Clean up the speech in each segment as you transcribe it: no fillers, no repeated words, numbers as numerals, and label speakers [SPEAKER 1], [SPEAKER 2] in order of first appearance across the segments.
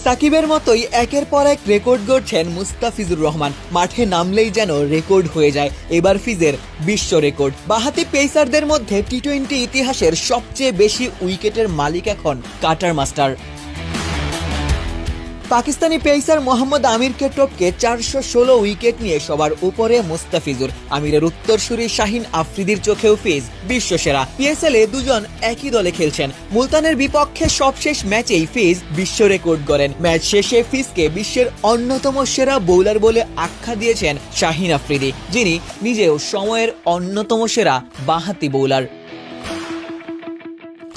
[SPEAKER 1] সাকিবের মতোই একের পর এক রেকর্ড গড়ছেন মুস্তাফিজুর রহমান। মাঠে নামলেই যেন রেকর্ড হয়ে যায় এবার ফিজের বিশ্ব রেকর্ড। বাঁহাতি পেসারদের মধ্যে টি-20 ইতিহাসের সবচেয়ে বেশি উইকেটের মালিক এখন cutter master. Pakistani pacer Mohammad আমিরকে টপকে 416 উইকেট নিয়ে সবার উপরে মুস্তাফিজুর। আমিরের উত্তরসূরি শাহিন আফ্রিদির চোখেও ফিজ বিশ্বসেরা। পিএসএল এ দুজন একই দলে খেলছেন। মুলতানের বিপক্ষে সবশেষ ম্যাচেই ফিজ বিশ্ব রেকর্ড গড়েন। ম্যাচ শেষে ফিজকে বিশ্বের অন্যতম সেরা বোলার বলে আখ্যা দিয়েছেন শাহিন আফ্রিদি, যিনি নিজেও সময়ের অন্যতম সেরা বাঁহাতি বোলার।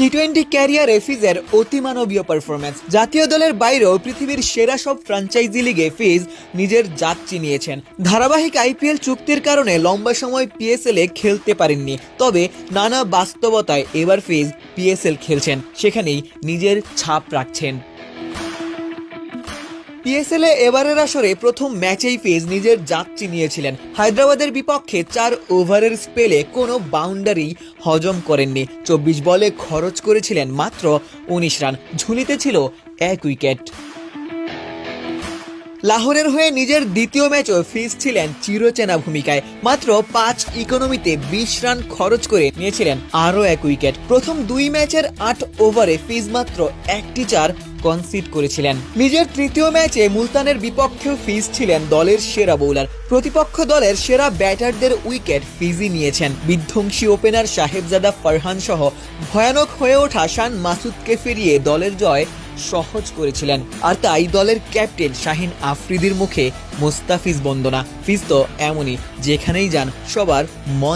[SPEAKER 1] টি-20 ক্যারিয়ারে ফিজের অতিমানবীয় পারফরম্যান্স। জাতীয় দলের বাইরেও পৃথিবীর সেরা সব ফ্র্যাঞ্চাইজি লিগে ফিজ নিজের জাত চিনিয়েছেন। ধারাবাহিক আইপিএল চুক্তির কারণে লম্বা সময় পিএসএল এ খেলতে পারেননি, তবে নানা বাস্তবতায় এবার ফিজ পিএসএল খেলছেন, সেখানেই নিজের ছাপ রাখছেন। পিএসএল এ এবারের আসরে প্রথম ম্যাচেই ফিজ নিজের জাত চিনিয়েছিলেন। হায়দ্রাবাদের বিপক্ষে 4 ওভারের স্পেলে কোনো বাউন্ডারি হজম করেননি। 24 বলে খরচ করেছিলেন মাত্র 19 রান, ঝুলিতে ছিল 1 উইকেট। লাহোরের হয়ে নিজের দ্বিতীয় ম্যাচও ফিজ ছিলেন চিরচেনা ভূমিকায়। মাত্র 5 ইকোনমিতে 20 রান খরচ করে নিয়েছিলেন আরও 1 উইকেট। প্রথম 2 ম্যাচের 8 ওভারে ফিজ মাত্র 1টি 4 কনসিড করেছিলেন। নিজের তৃতীয় ম্যাচে মুলতানের বিপক্ষেও ফিজ ছিলেন দলের সেরা বোলার। প্রতিপক্ষ দলের সেরা ব্যাটারদের উইকেট ফিজই নিয়েছেন। বিধ্বংসী ওপেনার সাহেবজাদা ফারহান সহ ভয়ানক হয়ে ওঠা শান মাসুদকে ফিরিয়ে দলের জয় সহজ করেছিলেন। আর তাই দলের ক্যাপ্টেন শাহিন আফ্রিদির মুখে মুস্তাফিজ বন্দনা। ফিজ তো এমনই, যেখানেই যান সবার মন